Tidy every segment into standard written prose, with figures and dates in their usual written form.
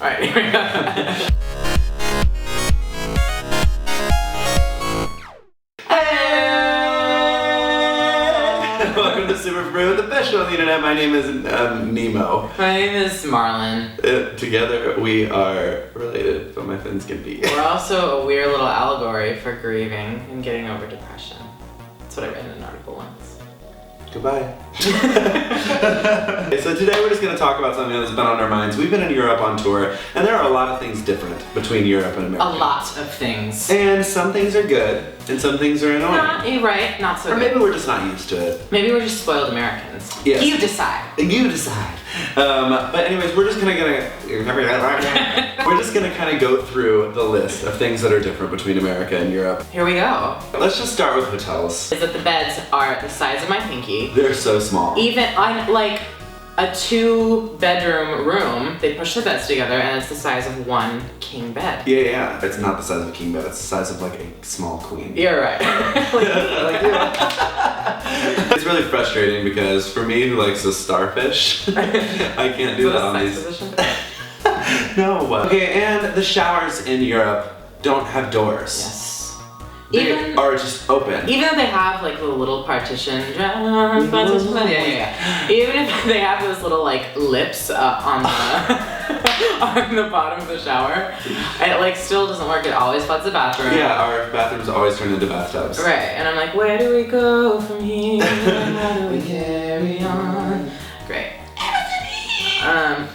Alright, here we go. Welcome to SUPERFRUIT, the best show on the internet. My name is Nemo. My name is Marlon. Together we are related, but my fins can be. We're also a weird little allegory for grieving and getting over depression. That's what I read in an article once. Goodbye. So today we're just going to talk about something that's been on our minds. We've been in Europe on tour, and there are a lot of things different between Europe and America. A lot of things. And some things are good, and some things are annoying. You're right, not so or good. Maybe we're just not used to it. Maybe we're just spoiled Americans. Yes. You decide. You decide. But anyways, we're just gonna kind of go through the list of things that are different between America and Europe. Here we go. Let's just start with hotels. Is that the beds are the size of my pinky. They're so small. Even on like a 2-bedroom room, they push the beds together and it's the size of one king bed. Yeah. It's not the size of a king bed, it's the size of like a small queen. You're right. Like you. It's really frustrating because for me who likes a starfish, I can't do that on these. Position? No. Okay, and the showers in Europe don't have doors. Yes. They are just open. Even if they have like the little partition, even if they have those little like lips on the bottom of the shower, it like still doesn't work. It always floods the bathroom. Yeah, our bathrooms always turn into bathtubs. Right, and I'm like, where do we go from here? How do we carry on? Great.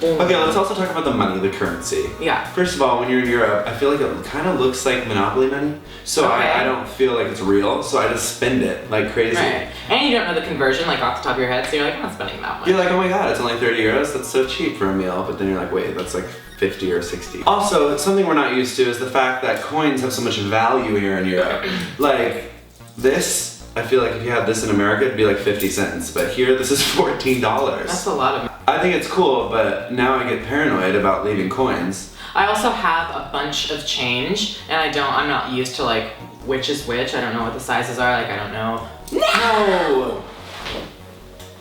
Okay, let's also talk about the money, the currency. Yeah. First of all, when you're in Europe, I feel like it kind of looks like Monopoly money. So okay. I don't feel like it's real, so I just spend it like crazy. Right. And you don't know the conversion like off the top of your head, so you're like, I'm not spending that much. You're like, oh my god, it's only 30 euros? That's so cheap for a meal. But then you're like, wait, that's like 50 or 60. Also, something we're not used to is the fact that coins have so much value here in Europe. Like, this, I feel like if you had this in America, it'd be like 50 cents. But here, this is $14. That's a lot of money. I think it's cool, but now I get paranoid about leaving coins. I also have a bunch of change, and I'm not used to like which is which. I don't know what the sizes are, like I don't know. No!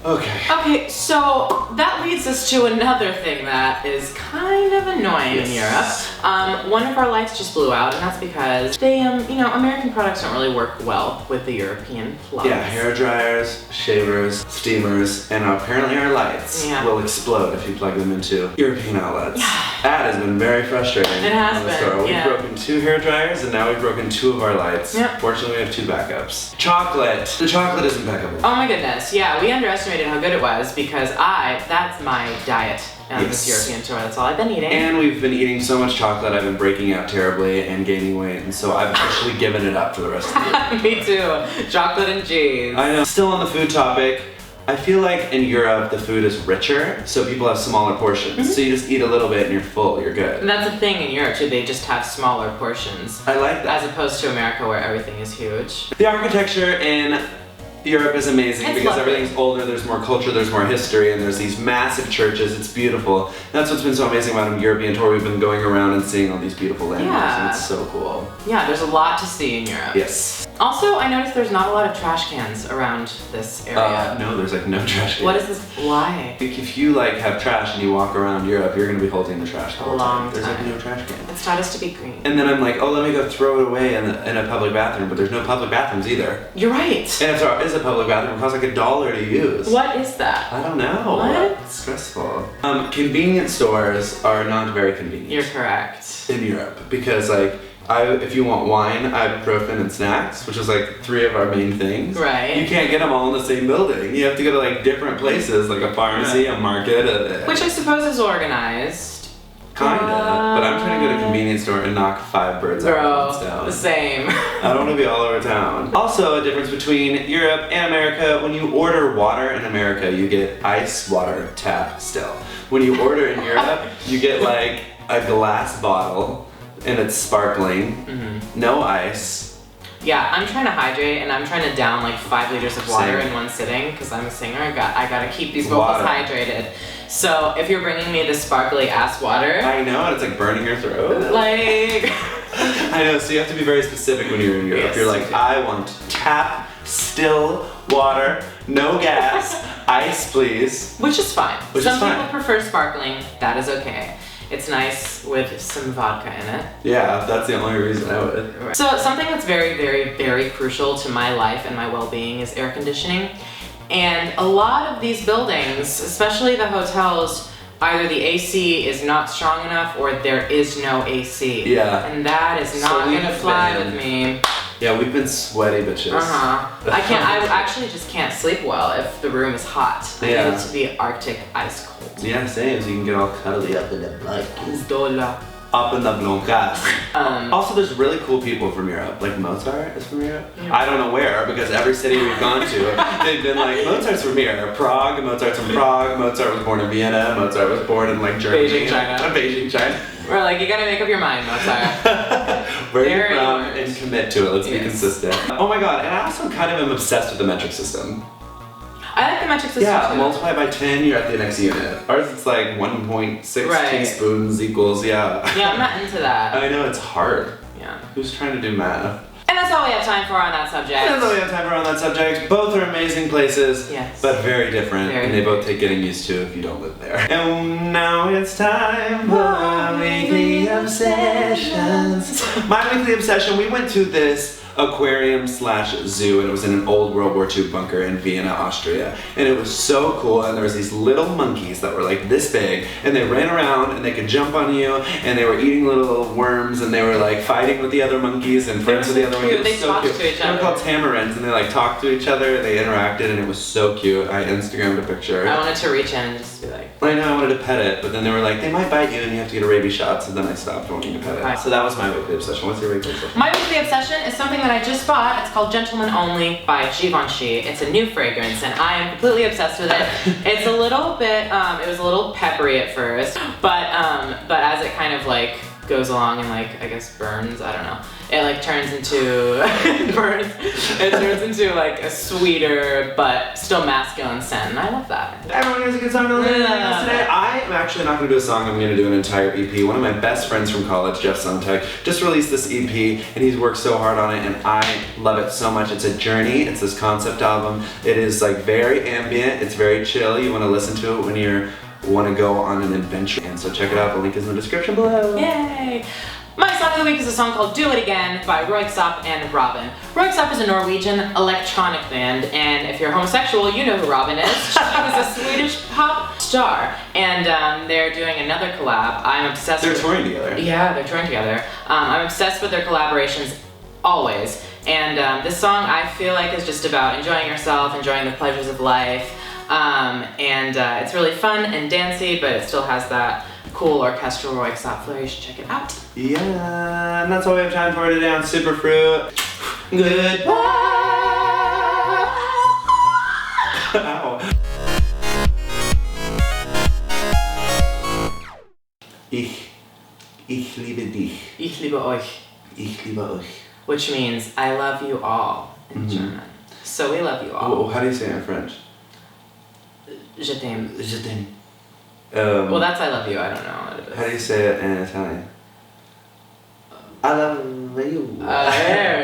Okay, so that leads us to another thing that is kind of annoying in Europe. One of our lights just blew out, and that's because they, American products don't really work well with the European plugs. Yeah, hair dryers, shavers, steamers, and apparently our lights will explode if you plug them into European outlets. That has been very frustrating. It has been, We've broken 2 hair dryers, and now we've broken 2 of our lights. Yep. Fortunately, we have 2 backups. Chocolate. The chocolate is impeccable. Oh my goodness, yeah, we underestimated how good it was because that's my diet on this European tour. That's all I've been eating. And we've been eating so much chocolate, I've been breaking out terribly and gaining weight, and so I've actually given it up for the rest of the year. Me too. Chocolate and cheese. I know. Still on the food topic, I feel like in Europe the food is richer, so people have smaller portions. So you just eat a little bit and you're full, you're good. And that's a thing in Europe too, they just have smaller portions. I like that. As opposed to America where everything is huge. The architecture in Europe is amazing because everything's older, there's more culture, there's more history, and there's these massive churches. It's beautiful. That's what's been so amazing about a European tour. We've been going around and seeing all these beautiful landmarks, and it's so cool. Yeah, there's a lot to see in Europe. Yes. Also, I noticed there's not a lot of trash cans around this area. No, there's like no trash cans. What is this? Why? If you like have trash and you walk around Europe, you're gonna be holding the trash the whole time. There's like no trash can. It's taught us to be green. And then I'm like, oh, let me go throw it away in a public bathroom, but there's no public bathrooms either. You're right. And if there is a public bathroom, it costs like $1 to use. What is that? I don't know. What? It's stressful. Convenience stores are not very convenient. You're correct. In Europe, because like, if you want wine, ibuprofen, and snacks, which is like 3 of our main things. Right. You can't get them all in the same building. You have to go to like different places, like a pharmacy, a market. Which I suppose is organized. Kinda, but I'm trying to go to a convenience store and knock 5 birds out of one stone. The same. I don't want to be all over town. Also, a difference between Europe and America, when you order water in America, you get ice water tap still. When you order in Europe, you get like a glass bottle and it's sparkling, no ice. Yeah, I'm trying to hydrate and I'm trying to down like 5 liters of water in one sitting because I'm a singer. I gotta keep these vocals hydrated. So if you're bringing me this sparkly ass water, I know, and it's like burning your throat. Like, I know. So you have to be very specific when you're in Europe. You're like, I want tap, still water, no gas, ice, please. Which is fine. Which Some is fine. people prefer sparkling. That is okay. It's nice with some vodka in it. Yeah, that's the only reason I would. So something that's very, very, very crucial to my life and my well-being is air conditioning. And a lot of these buildings, especially the hotels, either the AC is not strong enough or there is no AC. Yeah. And that is not gonna fly with me. Yeah, we've been sweaty bitches. I actually just can't sleep well if the room is hot. I need it to be Arctic ice cold. Yeah, same, so you can get all cuddly up in the blankets. Up in the blankets. Also, there's really cool people from Europe. Like Mozart is from Europe. Yeah. I don't know where, because every city we've gone to, they've been like, Mozart's from here. Prague, Mozart's from Prague. Mozart was born in Vienna. Mozart was born in like Germany. Beijing, China. Beijing, China. We're like, you gotta make up your mind, Mozart. Where you're from and commit to it. Let's be consistent. Oh my god, and I also kind of am obsessed with the metric system. I like the metric system too. multiply by 10, you're at the next unit. Ours it's like 1.6 teaspoons equals, Yeah, I'm not into that. I know, it's hard. Yeah. Who's trying to do math? And that's all we have time for on that subject. Both are amazing places, yes, but very different, and they both take getting used to if you don't live there. And now it's time for weekly obsessions. My weekly obsession, we went to this aquarium/zoo, and it was in an old World War II bunker in Vienna, Austria. And it was so cool, and there was these little monkeys that were like this big, and they ran around and they could jump on you, and they were eating little worms, and they were like fighting with the other monkeys and friends with the other monkeys. They talked to each other. They were called Tamarins, and they like talked to each other, they interacted, and it was so cute. I Instagrammed a picture. I wanted to reach in and just be like... I know, I wanted to pet it, but then they were like, they might bite you and you have to get a rabies shot, so then I stopped wanting to pet it. So that was my weekly obsession. What's your weekly obsession? My weekly obsession is something that I just bought. It's called Gentleman Only by Givenchy. It's a new fragrance and I am completely obsessed with it. It's a little bit, it was a little peppery at first, but as it kind of like goes along and like, I guess burns, I don't know. It like turns into, it turns into like a sweeter but still masculine scent, and I love that. Everyone has a good song to listen to today. I am actually not going to do a song, I'm going to do an entire EP. One of my best friends from college, Jeff Sontag, just released this EP, and he's worked so hard on it, and I love it so much. It's a journey, it's this concept album. It is like very ambient, it's very chill. You want to listen to it when you want to go on an adventure, and so check it out. The link is in the description below. Yay! My song of the week is a song called Do It Again by Royksopp and Robyn. Royksopp is a Norwegian electronic band, and if you're homosexual, you know who Robyn is. She is a Swedish pop star, and they're doing another collab. I'm obsessed with... They're touring together. Yeah, they're touring together. I'm obsessed with their collaborations always, and this song I feel like is just about enjoying yourself, enjoying the pleasures of life, and it's really fun and dancey, but it still has that cool orchestral Royksopp flair. You should check it out. Yeah, and that's all we have time for today on Superfruit. Goodbye! Ow. Ich liebe dich. Ich liebe euch. Ich liebe euch. Which means I love you all in German. So we love you all. Oh, how do you say it in French? Je t'aime. Je t'aime. Well, that's I love you. I don't know what it is. How do you say it in Italian? I love you. There